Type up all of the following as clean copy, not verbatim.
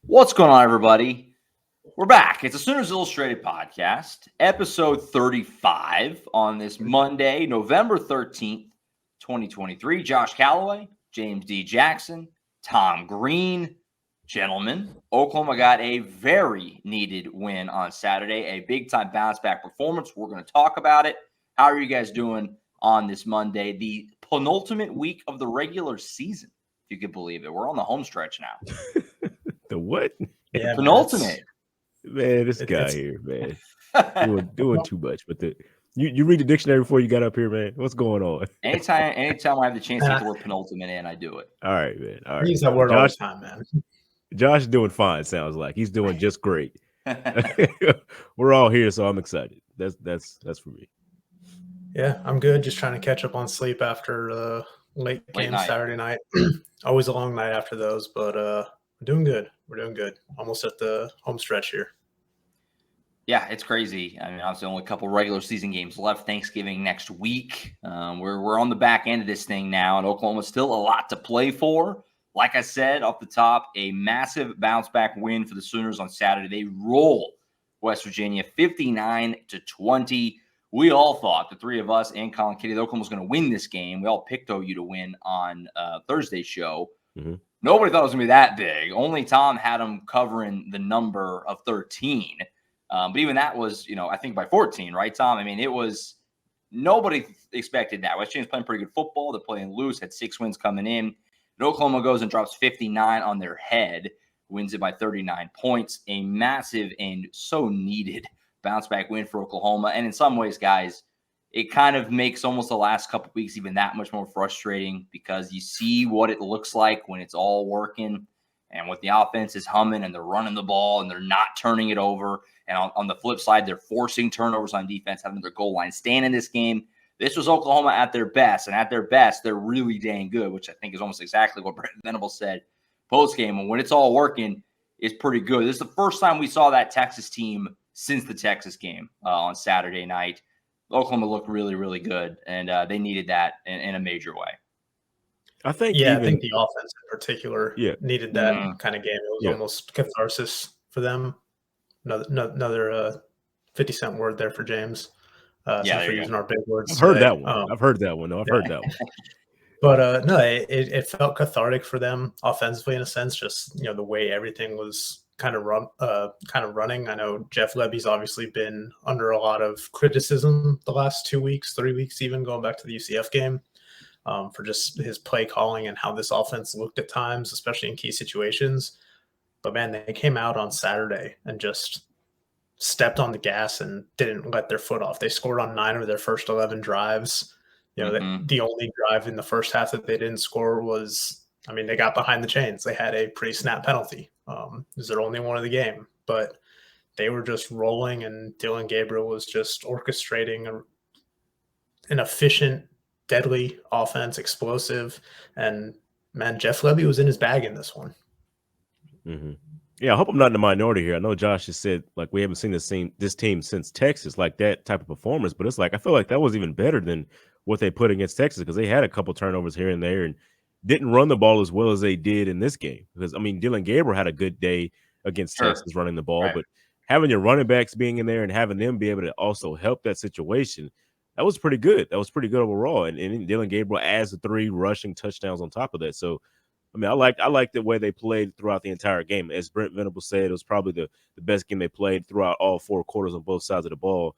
What's going on, everybody? We're back. It's a Sooners Illustrated podcast, episode 35 on this Monday, November 13th, 2023. Josh Callaway, James D. Jackson, Tom Green. Gentlemen, Oklahoma got a very needed win on Saturday, a big-time bounce-back performance. We're going to talk about it. How are you guys doing on this Monday, the penultimate week of the regular season, if you could believe it? We're on the home stretch now. The what? Yeah, penultimate. Man, this guy here, man, doing too much. But you read the dictionary before you got up here, man. What's going on? Anytime I have the chance to get the word penultimate in, I do it. All right, man. All right. I use that word all the time, man. Josh is doing fine. Sounds like he's doing just great. We're all here, so I'm excited. That's for me. Yeah, I'm good. Just trying to catch up on sleep after late game Saturday night. Always a long night after those, but we're doing good. We're doing good. Almost at the home stretch here. Yeah, it's crazy. I mean, obviously only a couple regular season games left. Thanksgiving next week. We're on the back end of this thing now, and Oklahoma's still a lot to play for. Like I said, off the top, a massive bounce-back win for the Sooners on Saturday. They roll West Virginia 59-20. We all thought, the three of us and Colin Kitty, that Oklahoma was going to win this game. We all picked OU to win on Thursday's show. Mm-hmm. Nobody thought it was going to be that big. Only Tom had them covering the number of 13. But even that was, I think by 14, right, Tom? I mean, it was – nobody expected that. West Virginia's playing pretty good football. They're playing loose, had 6 wins coming in. And Oklahoma goes and drops 59 on their head, wins it by 39 points. A massive and so needed bounce-back win for Oklahoma. And in some ways, guys, it kind of makes almost the last couple weeks even that much more frustrating because you see what it looks like when it's all working and what the offense is humming and they're running the ball and they're not turning it over. And on the flip side, they're forcing turnovers on defense, having their goal line stand in this game. This was Oklahoma at their best, and at their best, they're really dang good, which I think is almost exactly what Brandon Venables said post-game. And when it's all working, it's pretty good. This is the first time we saw that Texas team since the Texas game on Saturday night. Oklahoma looked really, really good, and they needed that in a major way. I think the offense in particular needed that kind of game. It was almost catharsis for them. Another 50-cent word there for James. Since we're using our big words. I've heard that one. I've heard that one. But no, it felt cathartic for them offensively in a sense. Just the way everything was kind of running. I know Jeff Lebby's obviously been under a lot of criticism the last 2 weeks, 3 weeks, even going back to the UCF game, for just his play calling and how this offense looked at times, especially in key situations. But man, they came out on Saturday and just stepped on the gas and didn't let their foot off. They scored on 9 of their first 11 drives. The only drive in the first half that they didn't score was, they got behind the chains. They had a pre-snap penalty. It was their only one of the game. But they were just rolling, and Dylan Gabriel was just orchestrating an efficient, deadly offense, explosive. And, man, Jeff Lebby was in his bag in this one. Mm-hmm. Yeah, I hope I'm not in the minority here. I know Josh has said, we haven't seen this team since Texas, like that type of performance. But it's I feel like that was even better than what they put against Texas because they had a couple turnovers here and there and didn't run the ball as well as they did in this game. Because, Dylan Gabriel had a good day against Texas running the ball. Right. But having your running backs being in there and having them be able to also help that situation, that was pretty good. That was pretty good overall. And Dylan Gabriel adds the 3 rushing touchdowns on top of that. So, I like the way they played throughout the entire game. As Brent Venables said, it was probably the best game they played throughout all 4 quarters on both sides of the ball,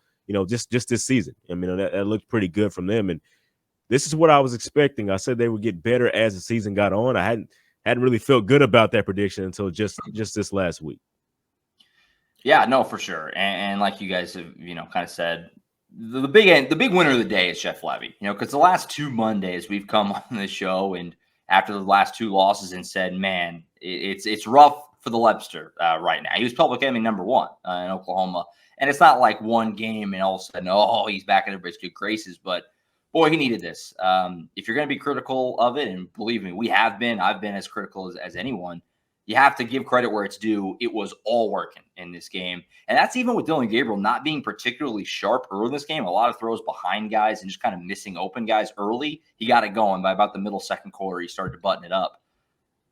just this season. That looked pretty good from them. And this is what I was expecting. I said they would get better as the season got on. I hadn't really felt good about that prediction until just this last week. Yeah, no, for sure. And like you guys have, kind of said, the big winner of the day is Jeff Lebby, because the last 2 Mondays we've come on the show and after the last 2 losses and said, man, it's rough for the Lebster right now. He was public enemy number 1 in Oklahoma. And it's not like one game and all of a sudden, he's back in everybody's good graces. But, boy, he needed this. If you're going to be critical of it, and believe me, I've been as critical as anyone, you have to give credit where it's due. It was all working in this game. And that's even with Dylan Gabriel not being particularly sharp early in this game. A lot of throws behind guys and just kind of missing open guys early. He got it going by about the middle second quarter. He started to button it up.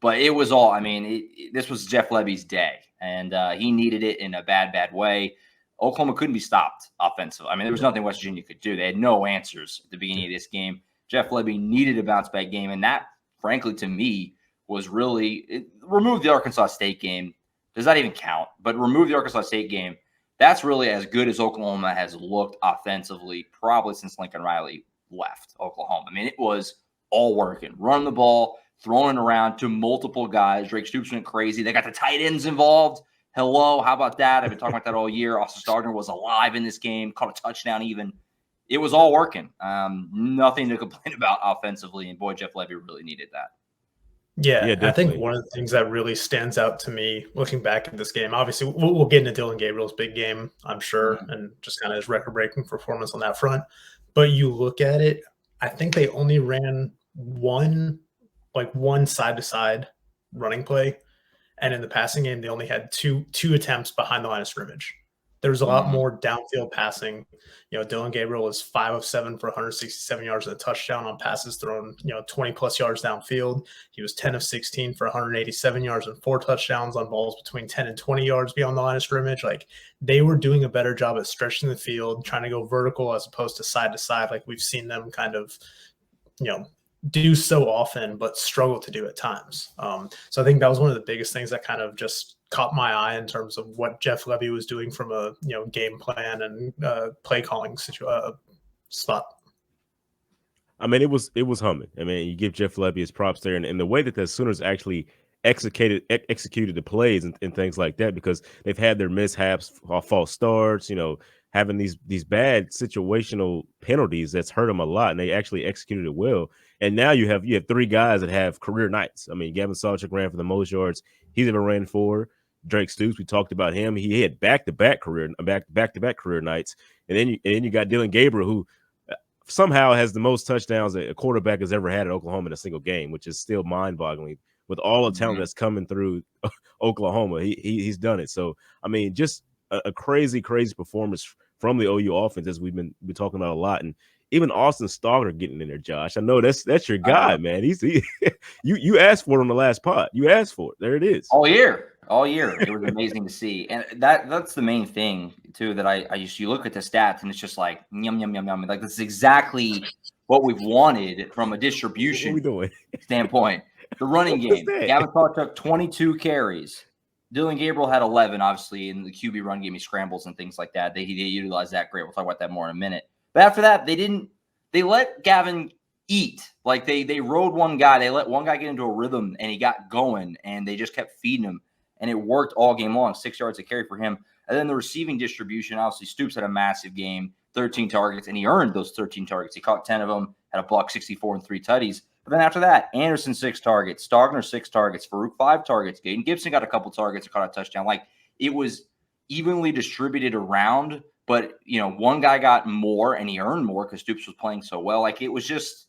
But it was all, I mean, this was Jeff Levy's day, and he needed it in a bad, bad way. Oklahoma couldn't be stopped offensively. I mean, there was nothing West Virginia could do. They had no answers at the beginning of this game. Jeff Levy needed a bounce back game, and that, frankly, to me, was really remove the Arkansas State game. Does that even count? But remove the Arkansas State game. That's really as good as Oklahoma has looked offensively, probably since Lincoln Riley left Oklahoma. I mean, it was all working, running the ball, throwing it around to multiple guys. Drake Stoops went crazy. They got the tight ends involved. Hello, how about that? I've been talking about that all year. Austin Stardner was alive in this game, caught a touchdown even. It was all working. Nothing to complain about offensively, and boy, Jeff Levy really needed that. Yeah, I think one of the things that really stands out to me looking back at this game, obviously we'll get into Dylan Gabriel's big game, I'm sure, and just kind of his record-breaking performance on that front. But you look at it, I think they only ran one side-to-side running play, and in the passing game, they only had two attempts behind the line of scrimmage. There was a lot more downfield passing. You know, Dylan Gabriel was 5 of 7 for 167 yards and a touchdown on passes thrown, 20-plus yards downfield. He was 10 of 16 for 187 yards and 4 touchdowns on balls between 10 and 20 yards beyond the line of scrimmage. Like, they were doing a better job at stretching the field, trying to go vertical as opposed to side to side, like we've seen them kind of, do so often, but struggle to do at times. So I think that was one of the biggest things that kind of just caught my eye in terms of what Jeff Levy was doing from a game plan and play calling spot. I mean, it was humming. I mean, you give Jeff Levy his props there, and the way that the Sooners actually executed the plays and things like that, because they've had their mishaps, false starts, having these bad situational penalties that's hurt them a lot, and they actually executed it well. And now you have 3 guys that have career nights. I mean, Gavin Sawchuk ran for the most yards he's ever ran for. Drake Stoops, we talked about him. He had back-to-back career nights. And then you got Dylan Gabriel, who somehow has the most touchdowns a quarterback has ever had at Oklahoma in a single game, which is still mind-boggling with all the talent that's coming through Oklahoma. He's done it. So, I mean, just a crazy, crazy performance from the OU offense, as we've been talking about a lot. And even Austin Stogner getting in there, Josh. I know that's your guy, man. You asked for it on the last pod. You asked for it. There it is. All year. It was amazing to see. And that's the main thing, too, that you look at the stats and it's just like, yum, yum, yum, yum. Like, this is exactly what we've wanted from a distribution standpoint. The running game. Gavin Sawchuk, 22 carries. Dylan Gabriel had 11, obviously, in the QB run game. He scrambles and things like that. They utilized that great. We'll talk about that more in a minute. But after that, they let Gavin eat. Like, they rode one guy. They let one guy get into a rhythm, and he got going, and they just kept feeding him. And it worked all game long, 6 yards a carry for him. And then the receiving distribution, obviously, Stoops had a massive game, 13 targets, and he earned those 13 targets. He caught 10 of them, had a buck 64 and 3 tutties. But then after that, Anderson 6 targets, Stogner 6 targets, Farouk 5 targets, Gaden Gibson got a couple targets and caught a touchdown. Like, it was evenly distributed around, but one guy got more and he earned more because Stoops was playing so well. Like, it was just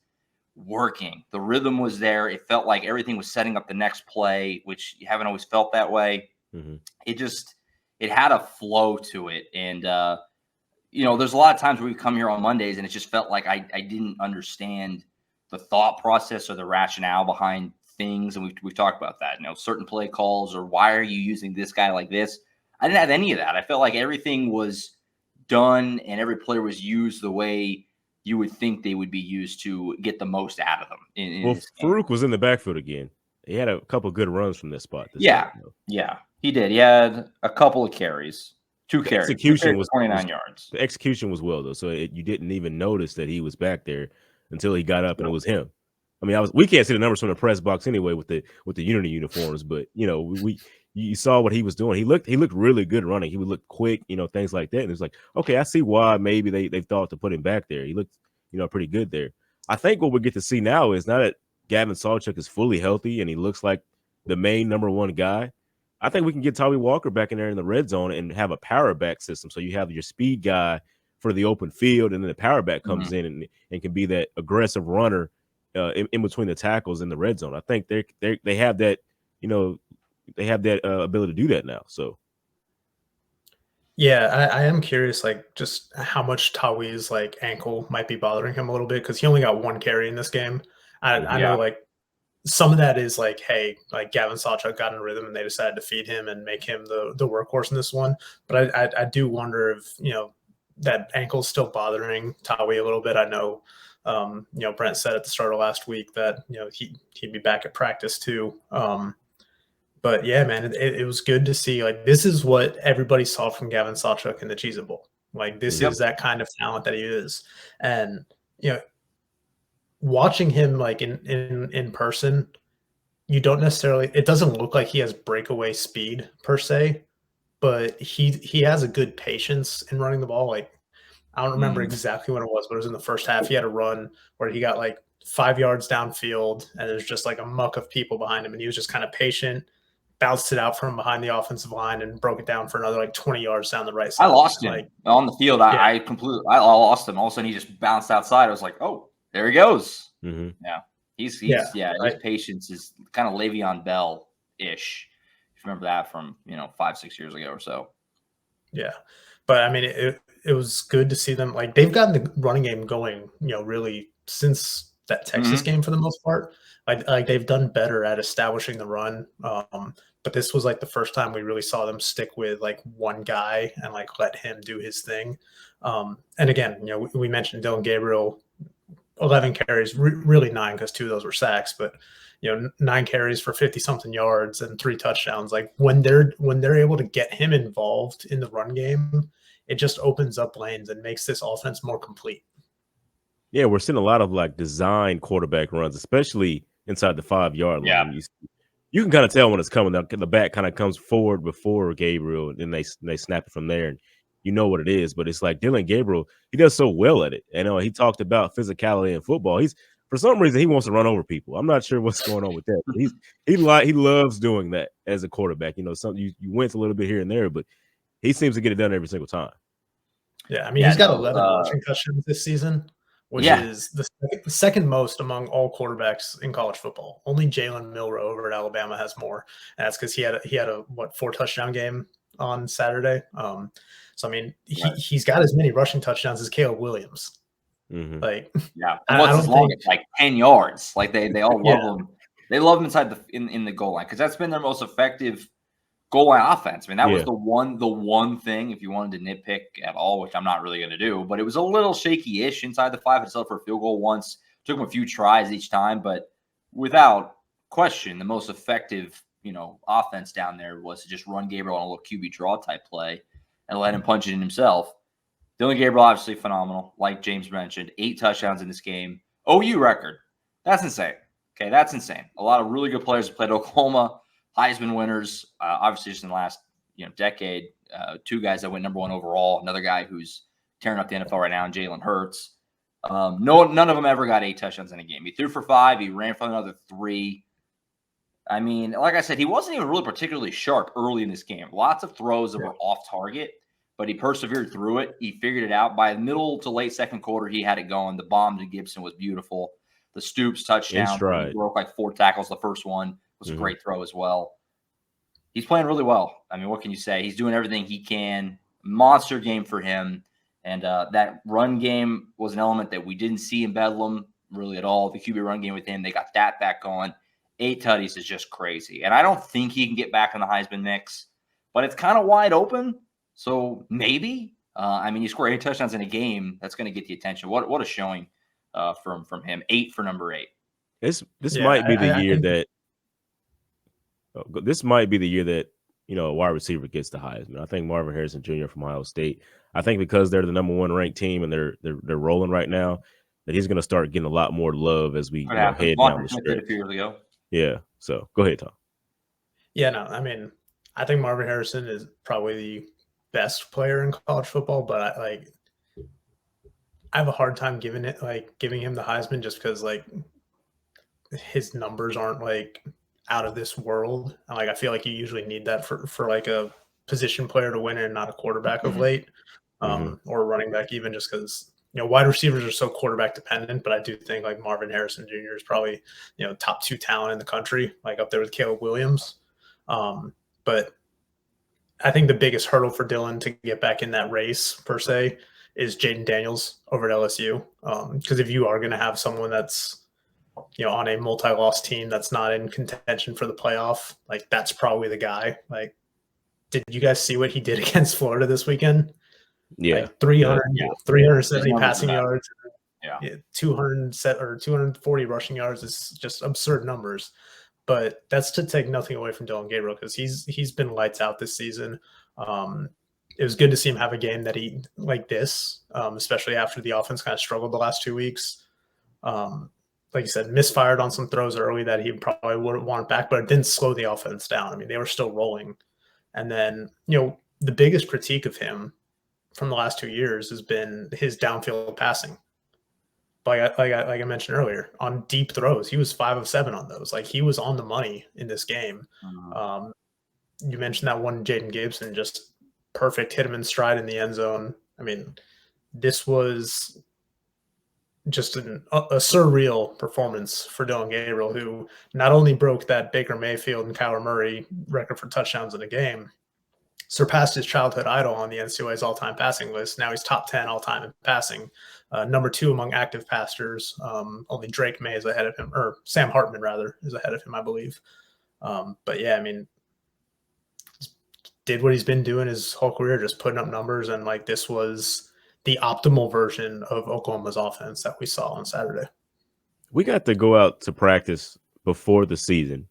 working. The rhythm was there. It felt like everything was setting up the next play, which you haven't always felt that way. It had a flow to it. And, there's a lot of times where we come here on Mondays and it just felt like I didn't understand the thought process or the rationale behind things. And we've talked about that, certain play calls or why are you using this guy like this? I didn't have any of that. I felt like everything was done and every player was used the way you would think they would be used to get the most out of them. Farouk was in the backfield again. He had a couple of good runs from this spot. Yeah, he did. He had a couple of carries, 2 carries. Execution was 29 yards. The execution was well, though, so you didn't even notice that he was back there until he got up and it was him. I mean, we can't see the numbers from the press box anyway with the Unity uniforms, but you saw what he was doing. He looked really good running. He would look quick, things like that. And it's like, okay, I see why maybe they thought to put him back there. He looked, pretty good there. I think what we get to see now is now that Gavin Sawchuk is fully healthy and he looks like the main number 1 guy, I think we can get Tommy Walker back in there in the red zone and have a power back system. So you have your speed guy for the open field, and then the power back comes in and can be that aggressive runner in between the tackles in the red zone. I think they have that, they have that ability to do that now. So, yeah, I am curious, like, just how much Tawi's ankle might be bothering him a little bit because he only got 1 carry in this game. I know, some of that is like, hey, like Gavin Sawchuk got in rhythm and they decided to feed him and make him the workhorse in this one. But I do wonder if, that ankle's still bothering Tawi a little bit. I know, Brent said at the start of last week that, he'd be back at practice too. But yeah, man, it was good to see. Like, this is what everybody saw from Gavin Sawchuk in the Cheez It Bowl. Like, this is that kind of talent that he is. And, watching him like in person, you don't necessarily, it doesn't look like he has breakaway speed per se, but he has a good patience in running the ball. Like, I don't remember exactly what it was, but it was in the first half. He had a run where he got like 5 yards downfield and there's just like a muck of people behind him. And he was just kind of patient, bounced it out from behind the offensive line and broke it down for another like 20 yards down the right side. I lost him on the field. I lost him. All of a sudden he just bounced outside. I was like, oh, there he goes. Mm-hmm. Yeah. His patience is kind of Le'Veon Bell-ish. If you remember that from, 5-6 years ago or so. Yeah. But I mean, it was good to see them. Like, they've gotten the running game going, really since that Texas game for the most part. Like they've done better at establishing the run. But this was like the first time we really saw them stick with like one guy and like let him do his thing. And again, we mentioned Dylan Gabriel, 11 carries, really 9 because 2 of those were sacks, but 9 carries for 50-something yards and 3 touchdowns. Like, when they're able to get him involved in the run game, it just opens up lanes and makes this offense more complete. Yeah, we're seeing a lot of like design quarterback runs, especially inside the 5-yard line. Yeah. You can kind of tell when it's coming. The back kind of comes forward before Gabriel, and then they snap it from there, and you know what it is. But it's like Dylan Gabriel, he does so well at it. And he talked about physicality in football. He's, for some reason, he wants to run over people. I'm not sure what's going on with that. But he loves doing that as a quarterback. Something you wince a little bit here and there, but he seems to get it done every single time. Yeah, I mean, he's got 11 rushing touchdowns this season, which is the second most among all quarterbacks in college football. Only Jalen Milroe over at Alabama has more. And that's because he had a 4 touchdown game on Saturday. So I mean, he's got as many rushing touchdowns as Caleb Williams. Mm-hmm. Like, what's his longest? Like 10 yards. Like they all love him. They love him inside in the goal line because that's been their most effective goal line offense. I mean, that was the one thing, if you wanted to nitpick at all, which I'm not really going to do, but it was a little shaky-ish inside the 5. It settled for a field goal once. Took him a few tries each time, but without question, the most effective, offense down there was to just run Gabriel on a little QB draw type play and let him punch it in himself. Dylan Gabriel, obviously phenomenal. Like James mentioned, 8 touchdowns in this game. OU record. That's insane. Okay, that's insane. A lot of really good players have played Oklahoma. Heisman winners, obviously just in the last decade. 2 guys that went number 1 overall. Another guy who's tearing up the NFL right now, and Jalen Hurts. None of them ever got 8 touchdowns in a game. He threw for 5. He ran for another 3. I mean, like I said, he wasn't even really particularly sharp early in this game. Lots of throws that were off target, but he persevered through it. He figured it out. By the middle to late second quarter, he had it going. The bomb to Gibson was beautiful. The Stoops touchdown, he broke like 4 tackles. The first one was a great throw as well. He's playing really well. I mean, what can you say? He's doing everything he can. Monster game for him. And that run game was an element that we didn't see in Bedlam really at all. The QB run game with him, they got that back going. 8 tutties is just crazy. And I don't think he can get back in the Heisman mix, but it's kind of wide open. So maybe. I mean, you score 8 touchdowns in a game, that's going to get the attention. What a showing from him. 8 for number 8. This might be the year that this might be the year that a wide receiver gets the Heisman. I think Marvin Harrison Jr. from Ohio State. I think because they're the number 1 ranked team and they're rolling right now, that he's going to start getting a lot more love as we head down the stretch. A few years ago. Yeah. So go ahead, Tom. Yeah, no, I mean, I think Marvin Harrison is probably the best player in college football, but I have a hard time giving him the Heisman just because his numbers aren't out of this world. And I feel like you usually need that for a position player to win it and not a quarterback of late, or a running back even, just because wide receivers are so quarterback dependent. But I do think Marvin Harrison Jr. is probably top 2 talent in the country, up there with Caleb Williams. But I think the biggest hurdle for Dylan to get back in that race per se is Jaden Daniels over at LSU. Because if you are going to have someone that's on a multi-loss team that's not in contention for the playoff, like that's probably the guy. Like, did you guys see what he did against Florida this weekend? Yeah. Like 300, Yeah. 370 His numbers are passing bad. yards, Yeah. 240 rushing yards is just absurd numbers. But that's to take nothing away from Dylan Gabriel because he's been lights out this season. It was good to see him have a game that he like this, especially after the offense kind of struggled the last 2 weeks. Like you said, misfired on some throws early that he probably wouldn't want back, but it didn't slow the offense down. I mean, they were still rolling. And then, the biggest critique of him from the last 2 years has been his downfield passing. Like I mentioned earlier, on deep throws, he was 5 of 7 on those. Like he was on the money in this game. You mentioned that one Jaden Gibson, just perfect, hit him in stride in the end zone. I mean, this was just a surreal performance for Dylan Gabriel, who not only broke that Baker Mayfield and Kyler Murray record for touchdowns in a game, surpassed his childhood idol on the NCAA's all-time passing list. Now he's top 10 all-time in passing, number 2 among active passers. Only Drake May is ahead of him, or Sam Hartman rather is ahead of him, I believe. But yeah, I mean, did what he's been doing his whole career, just putting up numbers, and like this was the optimal version of Oklahoma's offense that we saw on Saturday. We got to go out to practice before the season,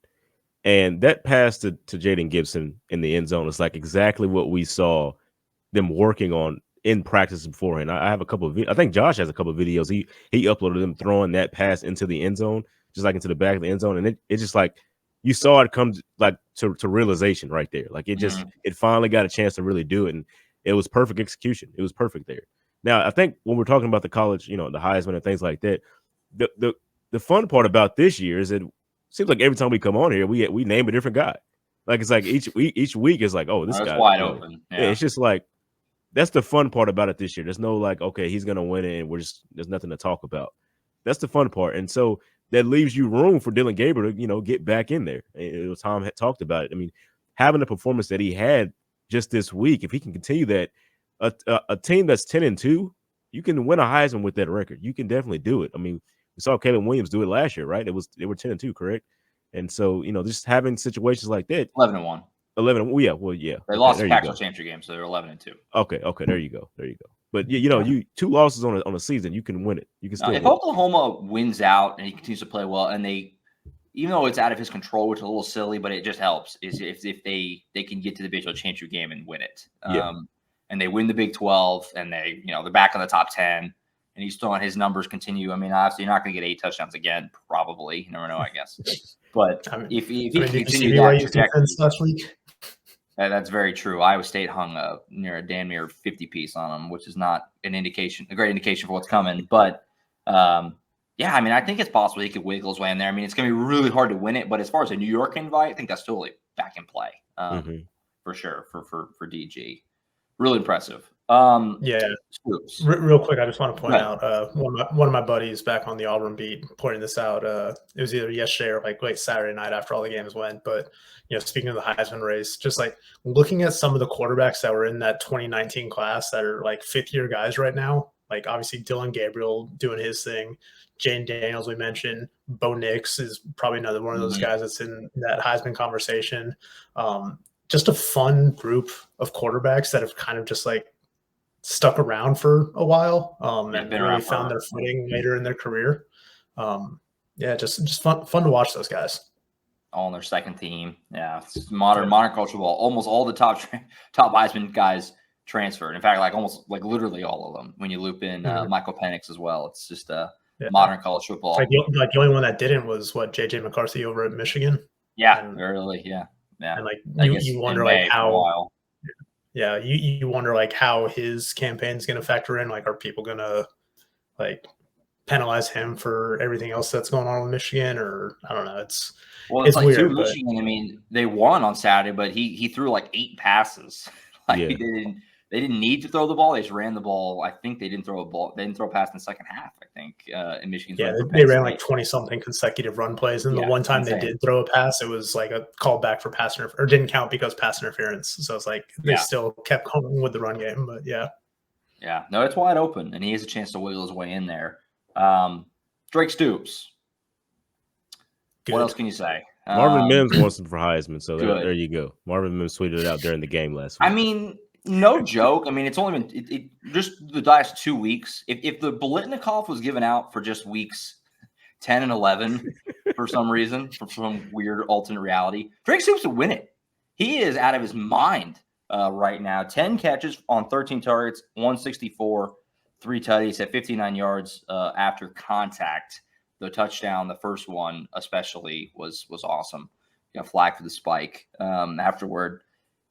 and that pass to Jaden Gibson in the end zone is like exactly what we saw them working on in practice beforehand. I have a couple of I think Josh has a couple of videos. He uploaded them throwing that pass into the end zone, just like into the back of the end zone, and it just like you saw it come like to realization right there. Like it just it finally got a chance to really do it, and it was perfect execution. It was perfect there. Now, I think when we're talking about the college, the Heisman and things like that, the fun part about this year is that it seems like every time we come on here, we name a different guy. Like it's like each week is like, oh, this guy wide open. Yeah, it's just like that's the fun part about it this year. There's no like, okay, he's gonna win it, and there's nothing to talk about. That's the fun part, and so that leaves you room for Dylan Gabriel to get back in there. Tom had talked about it. I mean, having the performance that he had just this week, if he can continue that. A team that's 10-2, you can win a Heisman with that record. You can definitely do it. I mean, we saw Caleb Williams do it last year, right? They were 10-2, correct? And so, just having situations like that. 11-1. 11. Well, yeah. They lost the Pac-12 championship game, so they're 11-2. Okay, there you go. But you 2 losses on a season, you can win it. You can still. If Oklahoma wins out and he continues to play well, and even though it's out of his control, which is a little silly, but it just helps, is if they can get to the Big 12 championship game and win it. And they win the Big 12, and they're back in the top 10, and he's still on his numbers continue. I mean, obviously, you're not going to get 8 touchdowns again, probably. You never know, I guess. But if he can continue that trajectory, last week? That's very true. Iowa State hung near a damn near 50 piece on him, which is not a great indication for what's coming. But yeah, I mean, I think it's possible he could wiggle his way in there. I mean, it's going to be really hard to win it, but as far as a New York invite, I think that's totally back in play for sure for DG. Really impressive. Real quick, I just want to point out one of my buddies back on the Auburn beat pointing this out. It was either yesterday or like late Saturday night after all the games went. But speaking of the Heisman race, just like looking at some of the quarterbacks that were in that 2019 class that are like 5th-year guys right now, like obviously Dylan Gabriel doing his thing, Jane Daniels we mentioned, Bo Nix is probably another one of those guys that's in that Heisman conversation. Just a fun group of quarterbacks that have kind of just like stuck around for a while and really found their footing later in their career. Just fun to watch those guys. All on their second team. Yeah, it's modern college football. Almost all the top Heisman guys transferred. In fact, like literally all of them. When you loop in Michael Penix as well, it's just modern college football. Like the only one that didn't was JJ McCarthy over at Michigan. Yeah, really. Yeah. And like you wonder like how. Yeah, you wonder like how his campaign is going to factor in. Like, are people going to like penalize him for everything else that's going on with Michigan, or I don't know. It's like weird. Michigan, I mean, they won on Saturday, but he threw like 8 passes. They didn't need to throw the ball. They just ran the ball. I think they didn't throw a ball. They didn't throw a pass in the second half, I think, in Michigan. Yeah, they ran like 20-something consecutive run plays. And the one time they did throw a pass, it was like a callback for pass interference, or didn't count because pass interference. So it's like they still kept going with the run game. But yeah. Yeah, no, it's wide open, and he has a chance to wiggle his way in there. Drake Stoops. What else can you say? Marvin Mims wants him for Heisman, so there Good. you go. Marvin Mims tweeted it out during the game last week. I mean, no joke. I mean, it's only been just the last 2 weeks. If the Bolitnikoff was given out for just weeks 10 and 11 for some reason, for some weird alternate reality, Drake Stoops would win it. He is out of his mind right now. 10 catches on 13 targets, 164, 3 tutties at 59 yards after contact. The touchdown, the first one especially, was awesome. Got flagged for the spike afterward.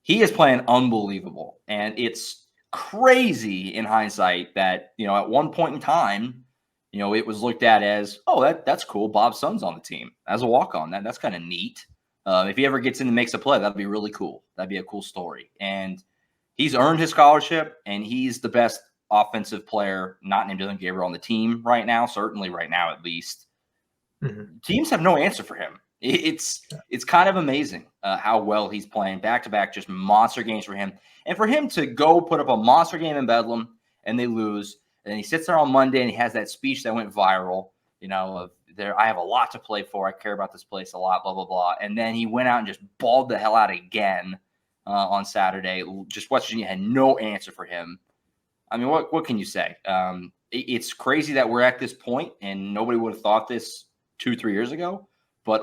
He is playing unbelievable, and it's crazy in hindsight that, at one point in time, it was looked at as, oh, that's cool. Bob's son's on the team as a walk-on. That's kind of neat. If he ever gets in and makes a play, that'd be really cool. That'd be a cool story. And he's earned his scholarship, and he's the best offensive player not named Dylan Gabriel on the team right now, certainly right now at least. Mm-hmm. Teams have no answer for him. It's kind of amazing how well he's playing back-to-back, just monster games for him. And for him to go put up a monster game in Bedlam and they lose, and then he sits there on Monday and he has that speech that went viral, I have a lot to play for. I care about this place a lot, blah, blah, blah. And then he went out and just balled the hell out again on Saturday. Just West Virginia had no answer for him. I mean, what can you say? It's crazy that we're at this point, and nobody would have thought this 2-3 years ago. But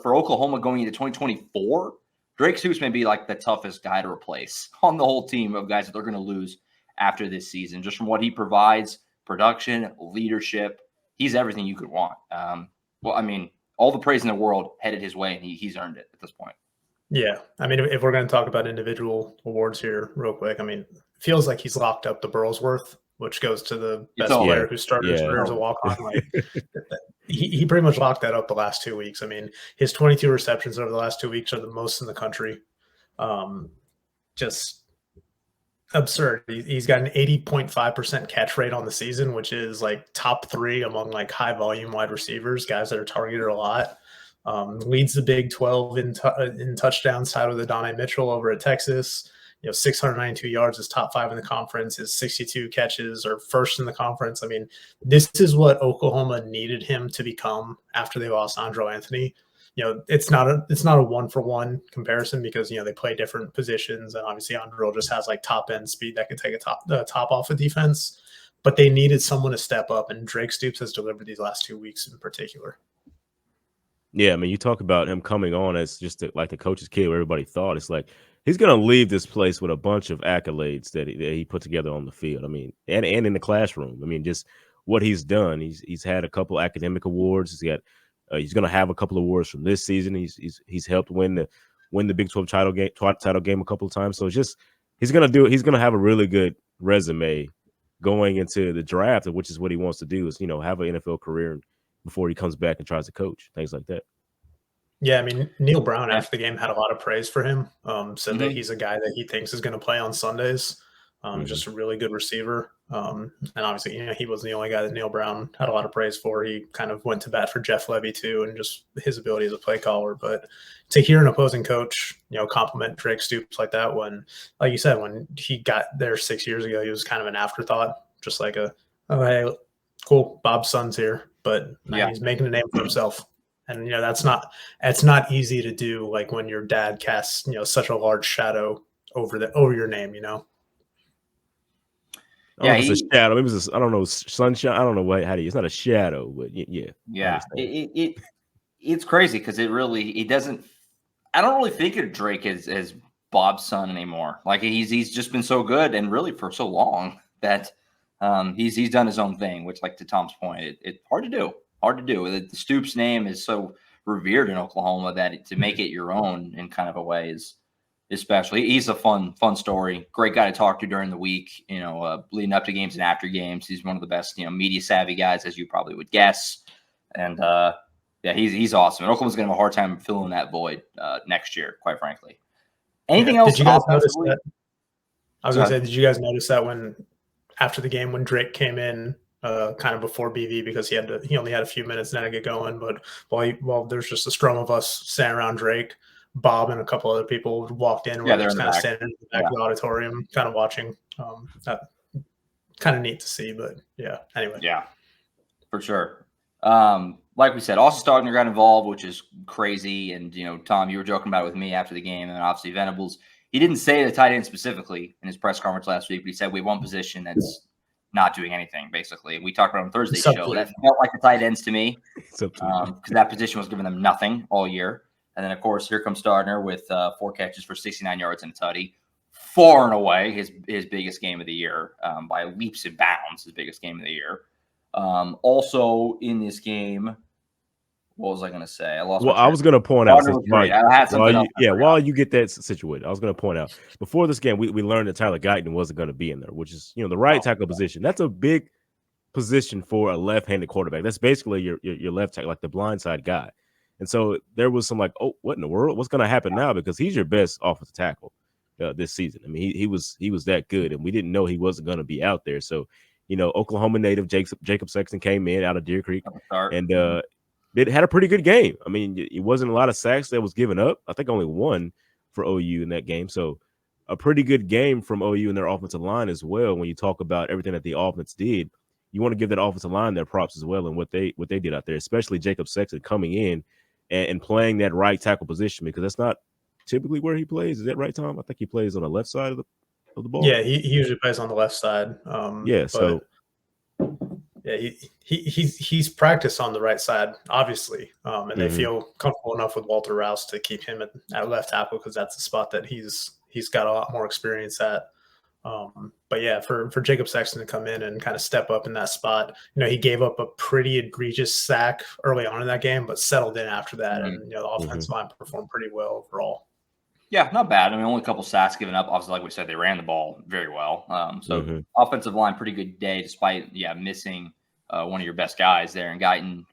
for Oklahoma going into 2024, Drake Stoops may be like the toughest guy to replace on the whole team of guys that they're going to lose after this season. Just from what he provides, production, leadership, he's everything you could want. All the praise in the world headed his way, and he's earned it at this point. Yeah. I mean, if we're going to talk about individual awards here real quick, I mean, it feels like he's locked up the Burlsworth, which goes to the best player who started his career as a walk-on. He pretty much locked that up the last 2 weeks. I mean, his 22 receptions over the last 2 weeks are the most in the country. Just absurd. He's got an 80.5% catch rate on the season, which is like top 3 among like high volume wide receivers, guys that are targeted a lot. Leads the Big 12 in touchdowns, tied with Adonai Mitchell over at Texas. 692 yards is top 5 in the conference. His 62 catches are first in the conference. I mean, this is what Oklahoma needed him to become after they lost Andrew Anthony. It's not a 1-for-1 comparison because they play different positions, and obviously Andrew just has like top end speed that could take the top off of defense. But they needed someone to step up, and Drake Stoops has delivered these last 2 weeks in particular. Yeah, I mean, you talk about him coming on as just like the coach's kid, where everybody thought. It's like he's going to leave this place with a bunch of accolades that he put together on the field. I mean, and in the classroom. I mean, just what he's done. He's had a couple academic awards. He's going to have a couple of awards from this season. He's helped win the Big 12 title game a couple of times. So it's just he's going to have a really good resume going into the draft, which is what he wants to do, is have an NFL career before he comes back and tries to coach, things like that. Yeah, I mean, Neil Brown after the game had a lot of praise for him. Said that he's a guy that he thinks is going to play on Sundays. Just a really good receiver. And obviously, he wasn't the only guy that Neil Brown had a lot of praise for. He kind of went to bat for Jeff Levy too, and just his ability as a play caller. But to hear an opposing coach, compliment Drake Stoops like that, when, like you said, when he got there 6 years ago, he was kind of an afterthought, just like hey, cool, Bob's son's here. But he's making a name for himself. And, that's not easy to do, like when your dad casts, such a large shadow over your name, Yeah, it's a shadow. Maybe it's I don't know, sunshine. I don't know it's not a shadow, but yeah. Yeah, it's crazy because it doesn't. I don't really think of Drake as Bob's son anymore. Like he's just been so good and really for so long that he's done his own thing, which, like to Tom's point, it's hard to do. The Stoops name is so revered in Oklahoma that to make it your own in kind of a way is special. He's a fun story. Great guy to talk to during the week, leading up to games and after games. He's one of the best, media savvy guys, as you probably would guess. And he's awesome. And Oklahoma's going to have a hard time filling that void next year, quite frankly. Anything else? Did you guys notice that? I was going to say, did you guys notice that after the game when Drake came in, kind of before BV, because he only had a few minutes then to get going, but while there's just a strum of us standing around Drake, Bob and a couple other people walked in. They're just kind of standing in the back of the auditorium, kind of watching. That kind of neat to see, but yeah. Anyway, yeah, for sure. like we said, Austin Stogner got involved, which is crazy. And, Tom, you were joking about it with me after the game. And obviously Venables, he didn't say the tight end specifically in his press conference last week, but he said we have one position that's not doing anything, basically. We talked about it on Thursday's show. That felt like the tight ends to me because that position was giving them nothing all year. And then, of course, here comes Stogner with 4 catches for 69 yards and a tutty. Far and away his biggest game of the year, by leaps and bounds, his biggest game of the year. Also in this game, what was I going to say? I lost. Well, I was going to point out. While you get that situated, I was going to point out before this game, we learned that Tyler Guyton wasn't going to be in there, which is the right tackle position. That's a big position for a left-handed quarterback. That's basically your left tackle, like the blindside guy. And so there was some like, oh, what in the world? What's going to happen now? Because he's your best offensive tackle this season. I mean, he was that good, and we didn't know he wasn't going to be out there. So, Oklahoma native Jacob Sexton came in out of Deer Creek and it had a pretty good game. I mean, it wasn't a lot of sacks that was given up. I think only one for OU in that game. So a pretty good game from OU and their offensive line as well. When you talk about everything that the offense did, you want to give that offensive line their props as well and what they did out there, especially Jacob Sexton coming in and playing that right tackle position, because that's not typically where he plays. Is that right, Tom? I think he plays on the left side of the ball. Yeah, he usually plays on the left side. He's practiced on the right side, obviously, and they feel comfortable enough with Walter Rouse to keep him at left tackle because that's the spot that he's got a lot more experience at. But yeah, for Jacob Sexton to come in and kind of step up in that spot, he gave up a pretty egregious sack early on in that game, but settled in after that, and the offensive line performed pretty well overall. Yeah, not bad. I mean, only a couple sacks given up. Obviously, like we said, they ran the ball very well. Offensive line, pretty good day, despite missing one of your best guys there in Guyton.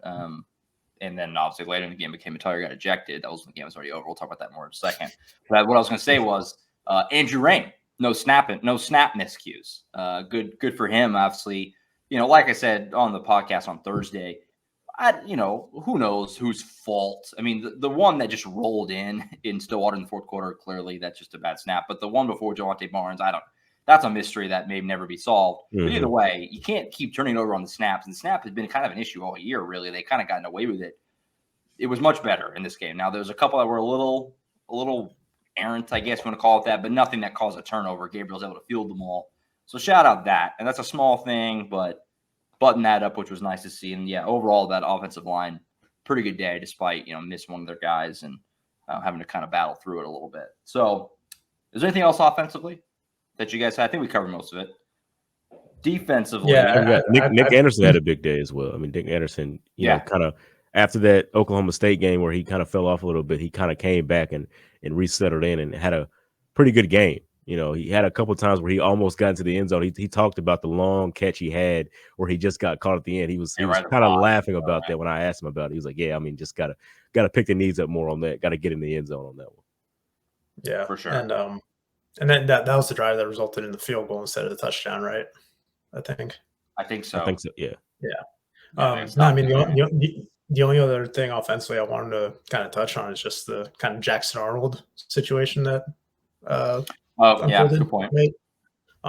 And then obviously later in the game, McKay-Mettauer got ejected. That was when the game was already over. We'll talk about that more in a second. But what I was going to say was Andrew Rain, no snap miscues. Good for him. Obviously, like I said on the podcast on Thursday, who knows whose fault? I mean, the one that just rolled in Stillwater in the fourth quarter, clearly that's just a bad snap. But the one before Javonte Barnes, that's a mystery that may never be solved. But either way, you can't keep turning over on the snaps. And the snap has been kind of an issue all year, really. They kind of gotten away with it. It was much better in this game. Now, there's a couple that were a little errant, I guess you want to call it that, but nothing that caused a turnover. Gabriel's able to field them all. So shout out that. And that's a small thing, but button that up, which was nice to see. And yeah, overall, that offensive line, pretty good day, despite, missing one of their guys and having to kind of battle through it a little bit. So is there anything else offensively that you guys had? I think we covered most of it. Defensively. Yeah, Nick Anderson had a big day as well. I mean, Nick Anderson, kind of after that Oklahoma State game where he kind of fell off a little bit, he kind of came back and resettled in and had a pretty good game. He had a couple of times where he almost got into the end zone. He talked about the long catch he had where he just got caught at the end. He was kind of laughing about that when I asked him about it. He was like, yeah, I mean, just gotta pick the knees up more on that. Got to get in the end zone on that one. Yeah, for sure. And then that was the drive that resulted in the field goal instead of the touchdown, right? I think so. Yeah. I mean, the only other thing offensively I wanted to kind of touch on is just the kind of Jackson Arnold situation that good point. Right?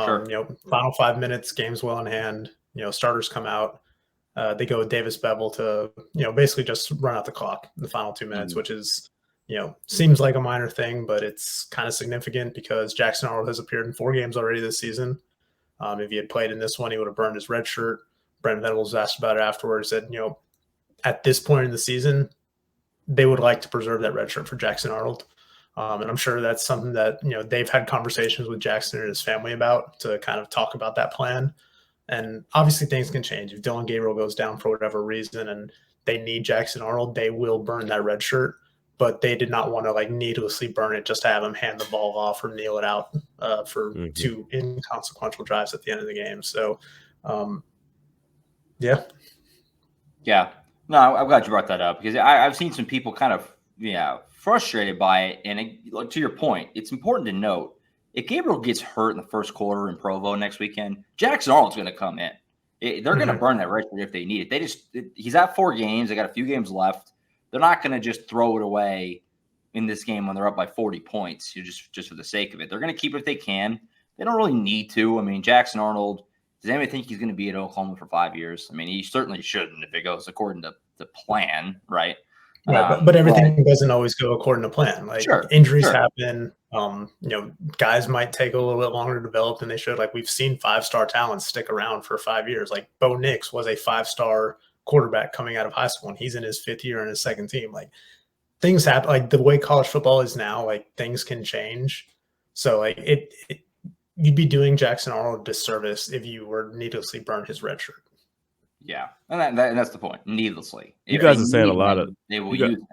Sure. Final 5 minutes, game's well in hand. Starters come out. They go with Davis Bevel to, basically just run out the clock in the final 2 minutes, which is, seems like a minor thing, but it's kind of significant because Jackson Arnold has appeared in 4 games already this season. If he had played in this one, he would have burned his red shirt. Brent Venables asked about it afterwards, said, at this point in the season, they would like to preserve that red shirt for Jackson Arnold. And I'm sure that's something that, they've had conversations with Jackson and his family about to kind of talk about that plan. And obviously things can change. If Dylan Gabriel goes down for whatever reason and they need Jackson Arnold, they will burn that red shirt. But they did not want to needlessly burn it just to have him hand the ball off or kneel it out for 2 inconsequential drives at the end of the game. So, yeah. No, I'm glad you brought that up because I've seen some people kind of, frustrated by it. And to your point, it's important to note if Gabriel gets hurt in the first quarter in Provo next weekend, Jackson Arnold's going to come in. They're going to burn that red shirt if they need it. He's at 4 games. They got a few games left. They're not going to just throw it away in this game when they're up by 40 points, just for the sake of it. They're going to keep it if they can. They don't really need to. I mean, Jackson Arnold, does anybody think he's going to be at Oklahoma for 5 years? I mean, he certainly shouldn't if it goes according to the plan, right? Right, but everything doesn't always go according to plan. Like injuries happen. Guys might take a little bit longer to develop than they should. Like we've seen 5-star talents stick around for 5 years. Like Bo Nix was a 5-star quarterback coming out of high school, and he's in his 5th year in his second team. Like things happen. Like the way college football is now, like things can change. So like you'd be doing Jackson Arnold a disservice if you were needlessly burn his red shirt. Yeah, and that's the point. Needlessly, you guys are saying a lot of they will use him.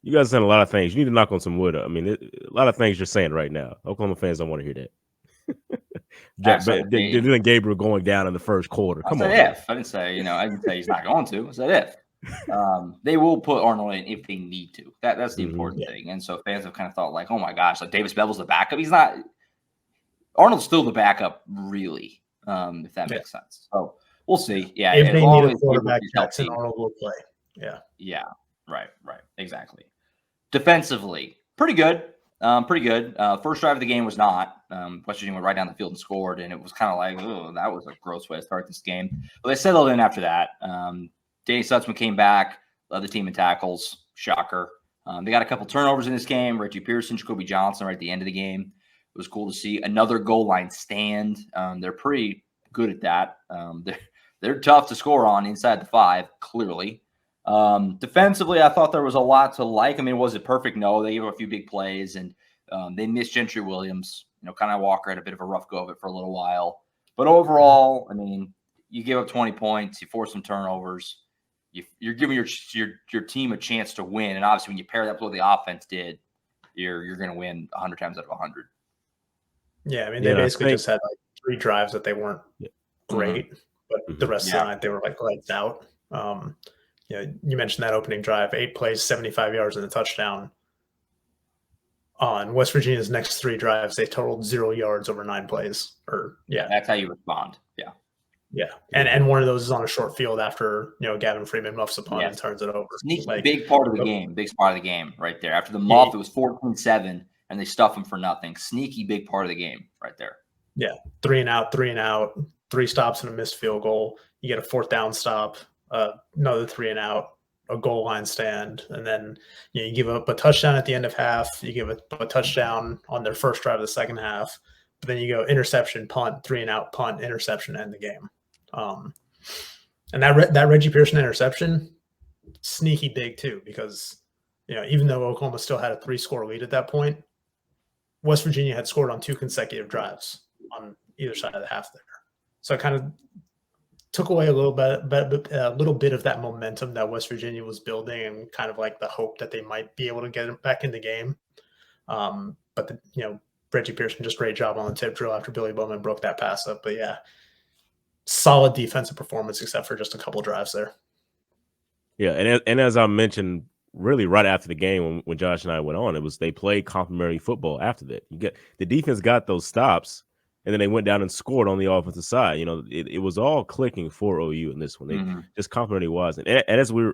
You guys are saying a lot of things. You need to knock on some wood. I mean, a lot of things you're saying right now. Oklahoma fans don't want to hear that. Then Gabriel going down in the first quarter. Come on. If I didn't say I didn't say he's not going to. I said if. They will put Arnold in if they need to. That's the important thing. And so fans have kind of thought like, oh my gosh, like Davis Bevel's the backup. He's not. Arnold's still the backup, really. If that makes sense. So. We'll see. Yeah. If they need a quarterback, Jackson Arnold will play. Yeah. Yeah. Right. Exactly. Defensively, pretty good. First drive of the game was not. West Virginia went right down the field and scored, and it was kind of like, oh, that was a gross way to start this game. But they settled in after that. Danny Stutzman came back, led the team in tackles. Shocker. They got a couple turnovers in this game. Reggie Pearson, Jacoby Johnson right at the end of the game. It was cool to see. Another goal line stand. They're pretty good at that. They're tough to score on inside the 5, clearly. Defensively, I thought there was a lot to like. I mean, was it perfect? No. They gave up a few big plays, and they missed Gentry Williams. Kind of Walker had a bit of a rough go of it for a little while. But overall, I mean, you give up 20 points, you force some turnovers, you're giving your team a chance to win. And obviously, when you pair that with what the offense did, you're going to win 100 times out of 100. Yeah, I mean, they basically just had like 3 drives that they weren't great. But the rest of the night, they were like lights out. You mentioned that opening drive, 8 plays, 75 yards, and a touchdown. On West Virginia's next 3 drives, they totaled 0 yards over 9 plays. That's how you respond. Yeah. And one of those is on a short field after Gavin Freeman muffs a punt and turns it over. Big part of the game. Big spot of the game right there. After the muff, it was 14-7, and they stuff him for nothing. Sneaky big part of the game right there. Yeah, 3 and out, 3 stops and a missed field goal. You get a 4th down stop, another 3 and out, a goal line stand, and then you give up a touchdown at the end of half. You give a touchdown on their first drive of the second half, but then you go interception, punt, 3 and out, punt, interception, end the game. And that Reggie Pearson interception, sneaky big too, because even though Oklahoma still had a 3-score lead at that point, West Virginia had scored on 2 consecutive drives on either side of the half there. So it kind of took away a little bit of that momentum that West Virginia was building, and kind of like the hope that they might be able to get it back in the game. But Reggie Pearson, just great job on the tip drill after Billy Bowman broke that pass up. But yeah, solid defensive performance except for just a couple drives there. Yeah, and as I mentioned, really right after the game when Josh and I went on, they played complementary football after that. The defense got those stops, and then they went down and scored on the offensive side. It was all clicking for OU in this one. They just complementary wise. And as we're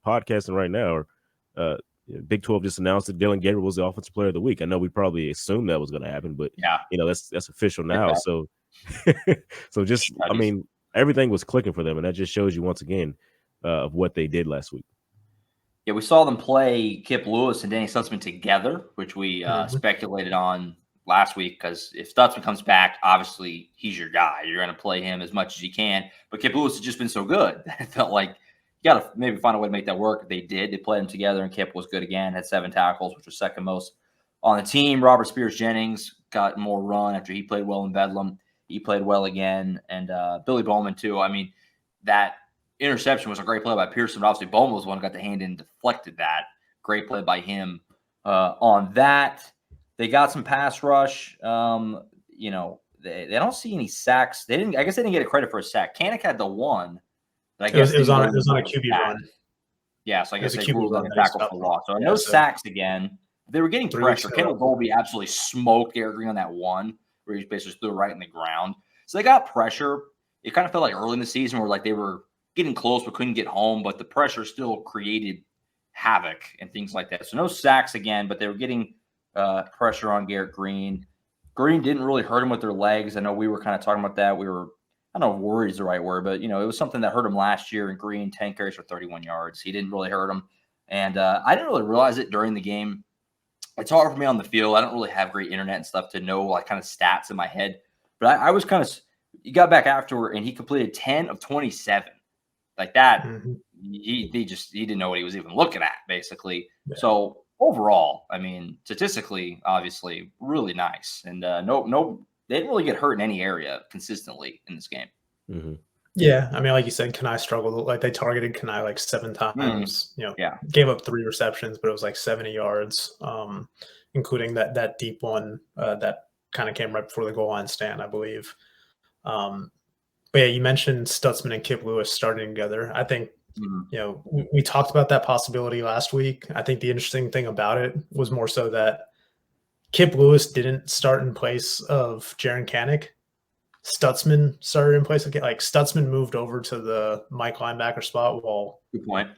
podcasting right now, Big 12 just announced that Dylan Gabriel was the offensive player of the week. I know we probably assumed that was going to happen, but that's official now. So just I mean, everything was clicking for them, and that just shows you once again of what they did last week. Yeah, we saw them play Kip Lewis and Danny Stutzman together, which we speculated on last week, because if Stutzman comes back, obviously he's your guy. You're going to play him as much as you can. But Kip Lewis has just been so good. It felt like you got to maybe find a way to make that work. They did. They played them together, and Kip was good again, had 7 tackles, which was second most on the team. Robert Spears-Jennings got more run after he played well in Bedlam. He played well again. And Billy Bowman, too. I mean, that interception was a great play by Pearson, but obviously Bowman was the one who got the hand in and deflected that. Great play by him on that. They got some pass rush. They don't see any sacks. I guess they didn't get a credit for a sack. Kanik had the one. But I guess it was on a QB run. Yeah, so I guess they ruled on the tackle for loss. So no sacks again. They were getting pressure. Kendall Golby absolutely smoked Garrett Green on that one, where he basically threw it right in the ground. So they got pressure. It kind of felt like early in the season where like they were getting close but couldn't get home, but the pressure still created havoc and things like that. So no sacks again, but they were getting pressure on Garrett Green. Green didn't really hurt him with their legs. I know we were kind of talking about that. We were I don't know if worry is the right word, but, it was something that hurt him last year in Green, 10 carries for 31 yards. He didn't really hurt him. And I didn't really realize it during the game. It's hard for me on the field. I don't really have great internet and stuff to know like kind of stats in my head. But I was kind of – he got back afterward, and he completed 10 of 27. Like that, he didn't know what he was even looking at, basically. Yeah. So overall, I mean, statistically, obviously, really nice. And they didn't really get hurt in any area consistently in this game. Mm-hmm. Yeah, I mean, like you said, Kanai struggled. Like they targeted Kanai like 7 times. Gave up 3 receptions, but it was like 70 yards, including that deep one that kind of came right before the goal line stand, I believe. But yeah, you mentioned Stutzman and Kip Lewis starting together. I think we talked about that possibility last week. I think the interesting thing about it was more so that Kip Lewis didn't start in place of Jaren Kanak. Stutzman started in place of Stutzman moved over to the Mike linebacker spot while good point.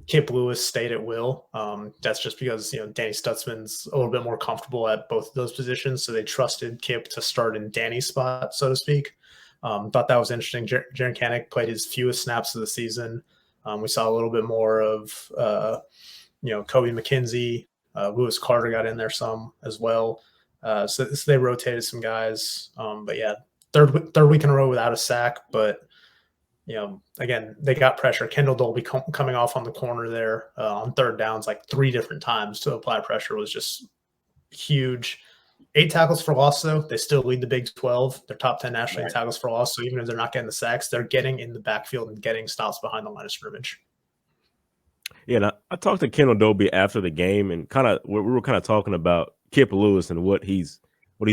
Kip Lewis stayed at will. That's just because Danny Stutzman's a little bit more comfortable at both of those positions, so they trusted Kip to start in Danny's spot, so to speak. Thought that was interesting. Jaren Kanak played his fewest snaps of the season. We saw a little bit more of Kobe McKenzie. Lewis Carter got in there some as well. So they rotated some guys. But yeah, third week in a row without a sack. But again, they got pressure. Kendall Dolby coming off on the corner there on third downs like 3 different times to apply pressure was just huge. 8 tackles for loss, though. They still lead the Big 12. They're top 10 nationally in tackles for loss. So even if they're not getting the sacks, they're getting in the backfield and getting stops behind the line of scrimmage. Yeah, and I talked to Kendall Dolby after the game, and we were kind of talking about Kip Lewis and what he's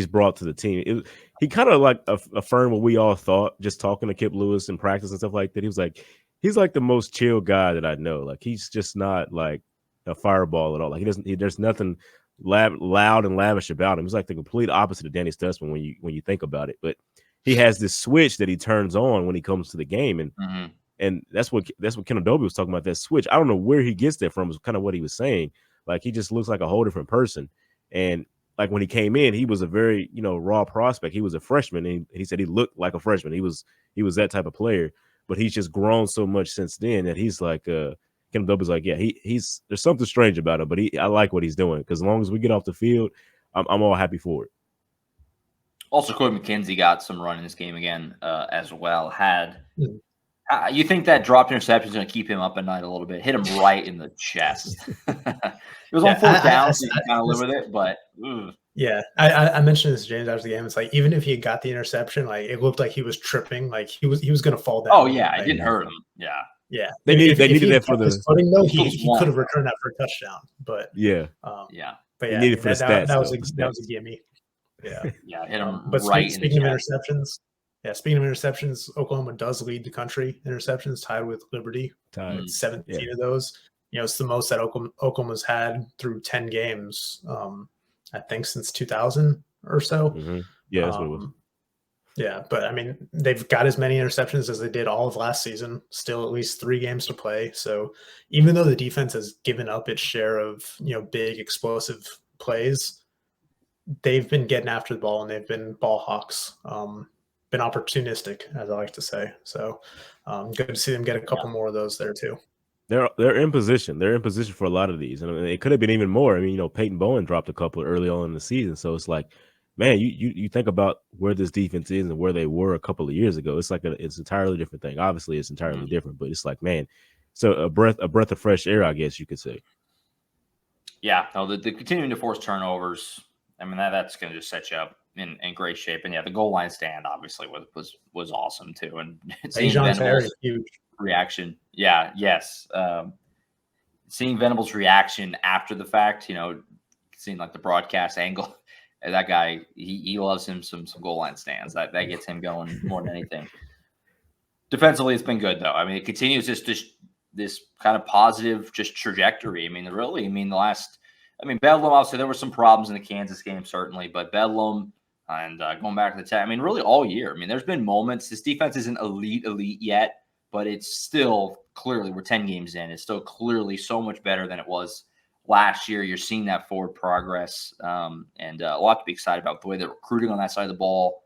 brought to the team. He kind of like affirmed what we all thought just talking to Kip Lewis in practice and stuff like that. He was like, he's like the most chill guy that I know. Like he's just not like a fireball at all. Like there's nothing loud and lavish about him. He's like the complete opposite of Danny Stutzman when you think about it. But he has this switch that he turns on when he comes to the game, and that's what Kendall Dolby was talking about, that switch. I don't know where he gets that from. Was kind of what he was saying. Like he just looks like a whole different person. And like when he came in, he was a very raw prospect. He was a freshman, and he said he looked like a freshman. He was that type of player. But he's just grown so much since then that he's like Kendall Dolby's like, yeah, he's there's something strange about him, but I like what he's doing because as long as we get off the field, I'm all happy for it. Also, Kobe McKenzie got some run in this game again as well. You think that dropped interception is going to keep him up at night a little bit? Hit him right in the chest. It was on 4th down, so you can kind of live with it, but yeah, I mentioned this to James after the game. It's like even if he got the interception, like it looked like he was tripping, like he was going to fall down. Oh yeah, it didn't hurt him. Yeah. Yeah, they needed that for the footing, though. He could have returned that for a touchdown, but but yeah, needed for the stats, that was a gimme. Yeah, yeah, hit him but right. Speaking of interceptions, Oklahoma does lead the country interceptions, tied with Liberty. 17 of those. It's the most that Oklahoma's had through 10 games. I think since 2000 or so. Mm-hmm. Yeah, that's what it was. Yeah, but I mean, they've got as many interceptions as they did all of last season, still at least 3 games to play. So even though the defense has given up its share of, big explosive plays, they've been getting after the ball and they've been ball hawks, been opportunistic, as I like to say. So good to see them get a couple more of those there too. They're in position. They're in position for a lot of these. And it could have been even more. I mean, Peyton Bowen dropped a couple early on in the season. So it's like, man, you think about where this defense is and where they were a couple of years ago. It's like it's an entirely different thing. Obviously, it's entirely different, but it's like, man, so a breath of fresh air, I guess you could say. Yeah, no, the continuing to force turnovers. I mean, that's going to just set you up in great shape. And yeah, the goal line stand obviously was awesome too. And seeing Venables' reaction, seeing Venables' reaction after the fact, seeing like the broadcast angle. That guy, he loves him some goal line stands. That gets him going more than anything. Defensively, it's been good though. I mean, it continues this kind of positive just trajectory. I mean, Bedlam, obviously there were some problems in the Kansas game certainly, but Bedlam and going back to the I mean, really all year. I mean, there's been moments. This defense isn't elite yet, but it's still clearly we're 10 games in. It's still clearly so much better than it was last year. You're seeing that forward progress, and a lot to be excited about the way they're recruiting on that side of the ball.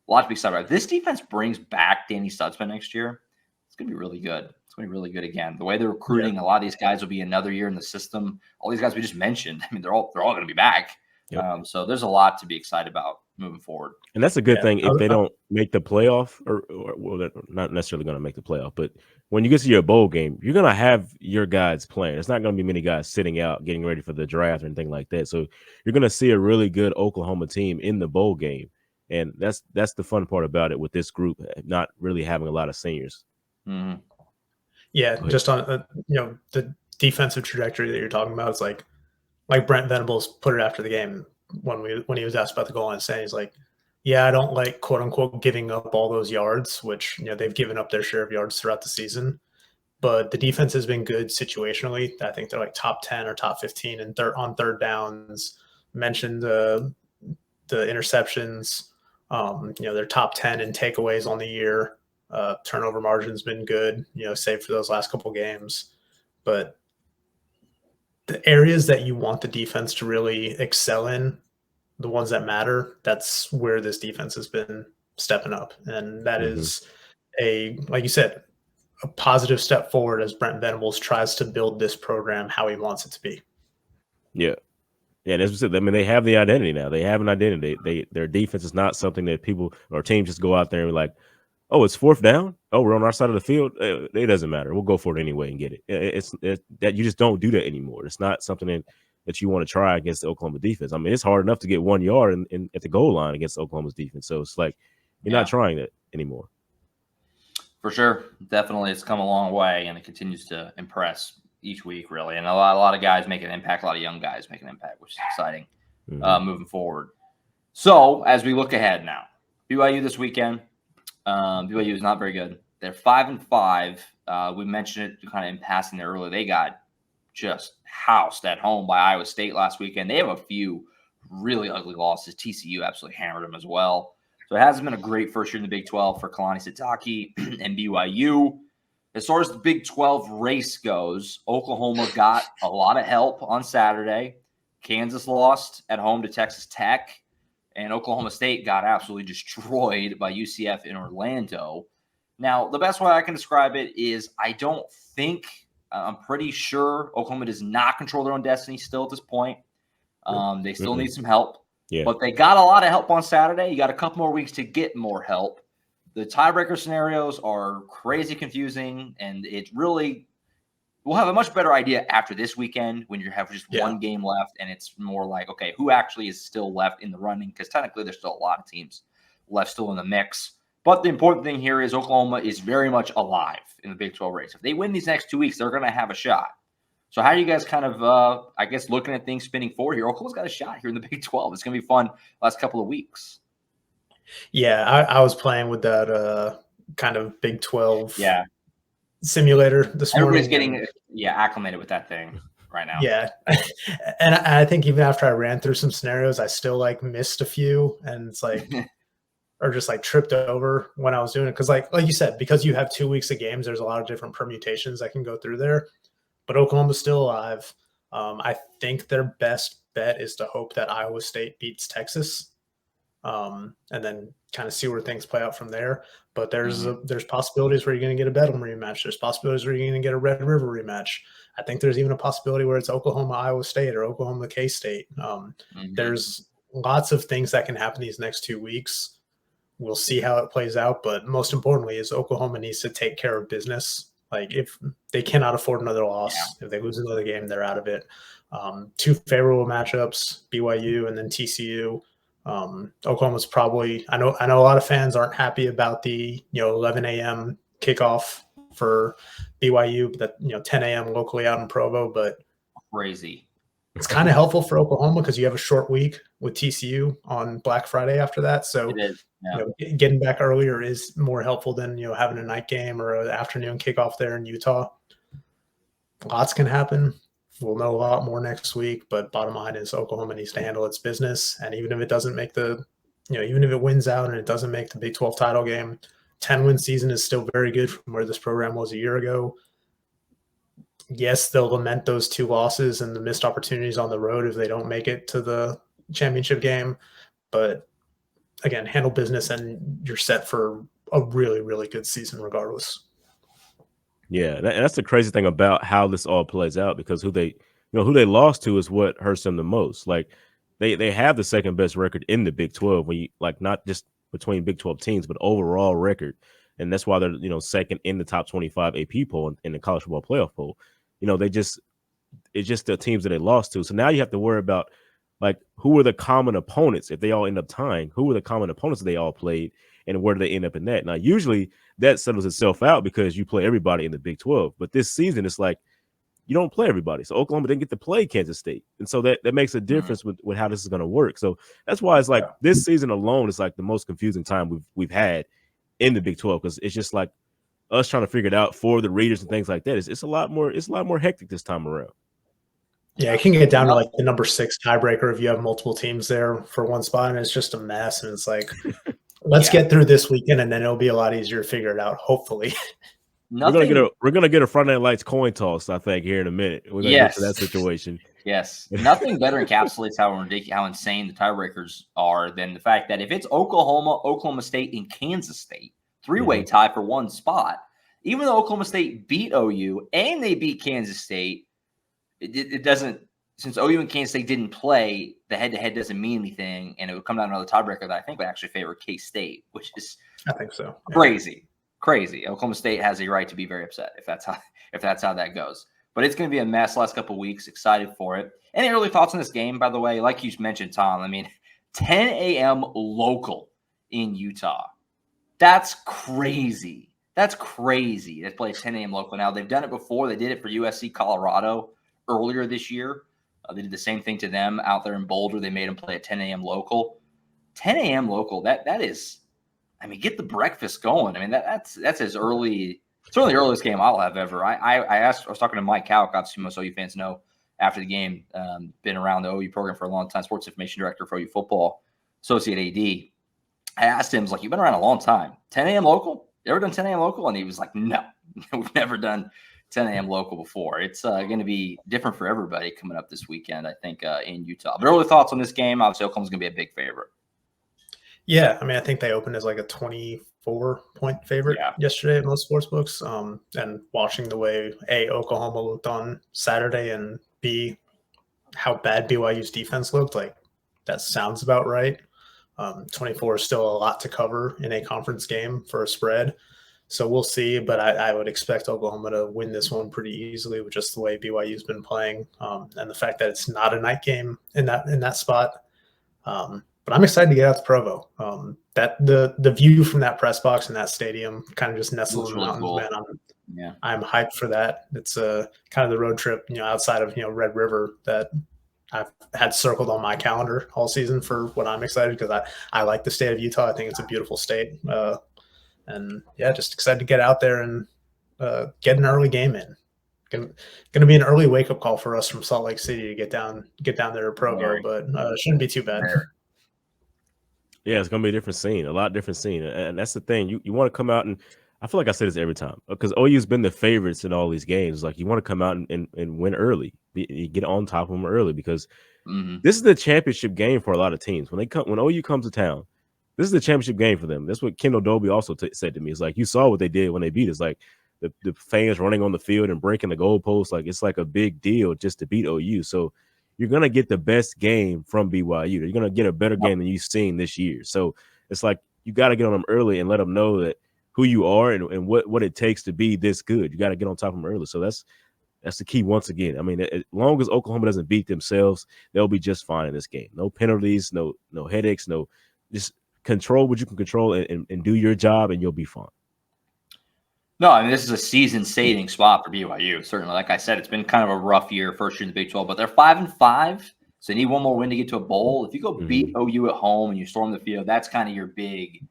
A A lot to be excited about. If this defense brings back Danny Stutzman next year, it's going to be really good. It's going to be really good again. The way they're recruiting, a lot of these guys will be another year in the system. All these guys we just mentioned, I mean, they're all going to be back. Yep. So there's a lot to be excited about moving forward. And that's a good thing if they don't make the playoff, or well, they're not necessarily going to make the playoff, but when you get to your bowl game, you're going to have your guys playing. It's not going to be many guys sitting out getting ready for the draft or anything like that. So you're going to see a really good Oklahoma team in the bowl game. And that's the fun part about it with this group, not really having a lot of seniors. Mm-hmm. Yeah, just on the defensive trajectory that you're talking about, it's like Brent Venables put it after the game when he was asked about the goal line, saying he's like, yeah, I don't like quote unquote giving up all those yards, which they've given up their share of yards throughout the season, but the defense has been good situationally. I think they're like top 10 or top 15 and on third downs. Mentioned the interceptions. They're top 10 in takeaways on the year. Turnover margin's been good, save for those last couple games. But the areas that you want the defense to really excel in, the ones that matter, that's where this defense has been stepping up. And that is like you said, a positive step forward as Brent Venables tries to build this program how he wants it to be. Yeah. Yeah, and as we said, I mean, they have the identity now. They have an identity. Their defense is not something that people or teams just go out there and be like, oh, it's fourth down. Oh, we're on our side of the field. It doesn't matter. We'll go for it anyway and get it. It's that you just don't do that anymore. It's not something that you want to try against the Oklahoma defense. I mean, it's hard enough to get 1 yard at the goal line against Oklahoma's defense. So it's like you're not trying that anymore. For sure. Definitely. It's come a long way, and it continues to impress each week, really. And a lot of guys make an impact, a lot of young guys make an impact, which is exciting moving forward. So as we look ahead now, BYU this weekend, BYU is not very good. They're 5-5. We mentioned it kind of in passing there earlier. They got just housed at home by Iowa State last weekend. They have a few really ugly losses. TCU absolutely hammered them as well. So it hasn't been a great first year in the Big 12 for Kalani Sitake and BYU. As far as the Big 12 race goes, Oklahoma got a lot of help on Saturday. Kansas lost at home to Texas Tech. And Oklahoma State got absolutely destroyed by UCF in Orlando. Now, the best way I can describe it is I'm pretty sure Oklahoma does not control their own destiny still at this point. They still need some help. Yeah. But they got a lot of help on Saturday. You got a couple more weeks to get more help. The tiebreaker scenarios are crazy confusing, and it really we'll have a much better idea after this weekend when you have just one game left, and it's more like, okay, who actually is still left in the running? Because technically there's still a lot of teams left still in the mix. But the important thing here is Oklahoma is very much alive in the Big 12 race. If they win these next 2 weeks, they're going to have a shot. So how are you guys kind of, looking at things spinning forward here? Oklahoma's got a shot here in the Big 12. It's going to be fun last couple of weeks. Yeah, I was playing with that kind of Big 12 simulator this morning. Everybody's getting acclimated with that thing right now. Yeah. And I think even after I ran through some scenarios, I still missed a few, and it's or just tripped over when I was doing it. Because like you said, because you have 2 weeks of games, there's a lot of different permutations that can go through there. But Oklahoma's still alive. I think their best bet is to hope that Iowa State beats Texas, and then kind of see where things play out from there. But there's possibilities where you're going to get a Bedlam rematch. There's possibilities where you're going to get a Red River rematch. I think there's even a possibility where it's Oklahoma, Iowa State, or Oklahoma, K-State. There's lots of things that can happen these next 2 weeks. We'll see how it plays out. But most importantly is Oklahoma needs to take care of business. If they cannot afford another loss, if they lose another game, they're out of it. 2 favorable matchups, BYU and then TCU. Oklahoma's probably, I know a lot of fans aren't happy about the 11 a.m. kickoff for BYU, but 10 a.m. locally out in Provo, but crazy. It's kind of helpful for Oklahoma because you have a short week with TCU on Black Friday after that. So it is. Yeah. Getting back earlier is more helpful than having a night game or an afternoon kickoff there in Utah. Lots can happen. We'll know a lot more next week, but bottom line is Oklahoma needs to handle its business. And even if it doesn't make even if it wins out and it doesn't make the Big 12 title game, 10-win season is still very good from where this program was a year ago. Yes, they'll lament those 2 losses and the missed opportunities on the road if they don't make it to the championship game. But again, handle business, and you're set for a really, really good season regardless. Yeah, and that's the crazy thing about how this all plays out, because who they lost to is what hurts them the most. Like they have the second best record in the Big 12, when you like not just between Big 12 teams, but overall record. And that's why they're second in the top 25 AP poll in the college football playoff poll. It's just the teams that they lost to. So now you have to worry about, like, who were the common opponents if they all end up tying? Who were the common opponents that they all played, and where do they end up in that? Now, usually that settles itself out because you play everybody in the Big 12. But this season, it's like you don't play everybody. So Oklahoma didn't get to play Kansas State. And so that makes a difference with how this is going to work. So that's why it's like this season alone is like the most confusing time we've had in the Big 12, because it's just like us trying to figure it out for the readers and things like that. It's a lot more hectic this time around. Yeah, it can get down to like the number 6 tiebreaker if you have multiple teams there for one spot, and it's just a mess. And it's like, let's get through this weekend, and then it'll be a lot easier to figure it out, hopefully. We're gonna get a Friday Night Lights coin toss, I think, here in a minute. We're gonna get to that situation. Yes, nothing better encapsulates how insane the tiebreakers are than the fact that if it's Oklahoma State, and Kansas State, three-way tie for one spot, even though Oklahoma State beat OU and they beat Kansas State, it doesn't, since OU and Kansas State didn't play, the head-to-head doesn't mean anything, and it would come down to another tiebreaker that I think would actually favor K-State, which is I think so. Crazy. Oklahoma State has a right to be very upset if that's how that goes. But it's going to be a mess last couple of weeks. Excited for it. Any early thoughts on this game, by the way? Like you mentioned, Tom, I mean, 10 a.m. local in Utah. That's crazy. They play 10 a.m. local now. They've done it before. They did it for USC Colorado earlier this year. They did the same thing to them out there in Boulder. They made them play at 10 a.m. local. 10 a.m. local, that is, I mean, get the breakfast going. I mean, that's as early. It's certainly the earliest game I'll have ever. I was talking to Mike Cowk, obviously most OU fans know after the game, been around the OU program for a long time, sports information director for OU football, associate AD. I asked him, I was like, you've been around a long time. 10 a.m. local? You ever done 10 a.m. local? And he was like, no, we've never done 10 a.m. local before. It's going to be different for everybody coming up this weekend, I think, in Utah. But early thoughts on this game? Obviously, Oklahoma's going to be a big favorite. Yeah, I mean, I think they opened as like a 24-point favorite yesterday at most sports books. And watching the way Oklahoma looked on Saturday, and B, how bad BYU's defense looked, like that sounds about right. 24 is still a lot to cover in a conference game for a spread. So we'll see, but I would expect Oklahoma to win this one pretty easily with just the way BYU's been playing, and the fact that it's not a night game in that spot. But I'm excited to get out to Provo. That the view from that press box in that stadium, kind of just nestled in the mountains, cool. Man. I'm hyped for that. It's kind of the road trip, outside of Red River that I've had circled on my calendar all season for what I'm excited, because I like the state of Utah. I think it's a beautiful state. And just excited to get out there and get an early game in. Going to be an early wake up call for us from Salt Lake City to get down there to Provo, but it shouldn't be too bad. Yeah, it's going to be a different scene, a lot different scene. And that's the thing. You want to come out, and I feel like I say this every time, because OU's been the favorites in all these games. Like, you want to come out and win early. You get on top of them early, because this is the championship game for a lot of teams. When OU comes to town, this is the championship game for them. That's what Kendall Dobie also said to me. It's like, you saw what they did when they beat us. Like, the fans running on the field and breaking the goalposts. Like, it's like a big deal just to beat OU. So you're going to get the best game from BYU. You're going to get a better game than you've seen this year. So it's like, you got to get on them early and let them know that who you are and what it takes to be this good. You got to get on top of them early. So that's the key once again. I mean, as long as Oklahoma doesn't beat themselves, they'll be just fine in this game. No penalties, no headaches, just control what you can control and do your job, and you'll be fine. No, I mean, this is a season-saving spot for BYU. Certainly, like I said, it's been kind of a rough year, first year in the Big 12, but they're 5-5, so they need one more win to get to a bowl. If you go beat OU at home and you storm the field, that's kind of your big,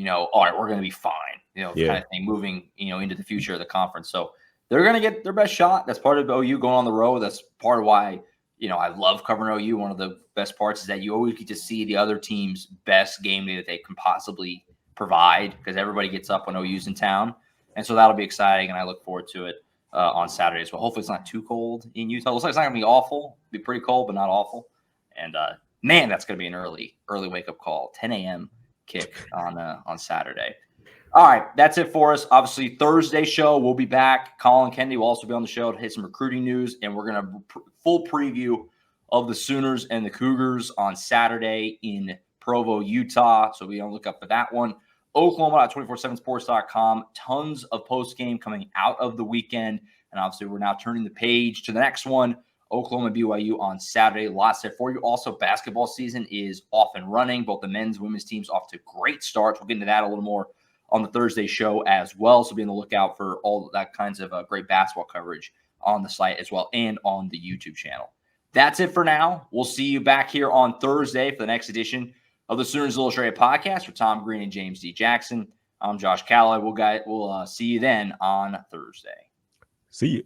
all right, we're going to be fine, kind of thing moving, into the future of the conference. So they're going to get their best shot. That's part of OU going on the road. That's part of why, I love covering OU. One of the best parts is that you always get to see the other team's best game day that they can possibly provide, because everybody gets up when OU's in town. And so that'll be exciting, and I look forward to it on Saturday as well. Hopefully it's not too cold in Utah. It looks like it's not going to be awful. It'll be pretty cold, but not awful. And, man, that's going to be an early wake-up call. 10 a.m. kick on Saturday. All right, that's it for us. Obviously, Thursday show, we'll be back. Colin Kennedy will also be on the show to hit some recruiting news, and we're going to full preview of the Sooners and the Cougars on Saturday in Provo, Utah. So be on the lookout for that one. Oklahoma.247sports.com. Tons of post-game coming out of the weekend. And obviously, we're now turning the page to the next one. Oklahoma BYU on Saturday. Lots there for you. Also, basketball season is off and running. Both the men's and women's teams off to great starts. We'll get into that a little more on the Thursday show as well. So be on the lookout for all that kinds of great basketball coverage on the site as well and on the YouTube channel. That's it for now. We'll see you back here on Thursday for the next edition of the Sooners Illustrated podcast with Tom Green and James D. Jackson. I'm Josh Callaway. We'll see you then on Thursday. See you.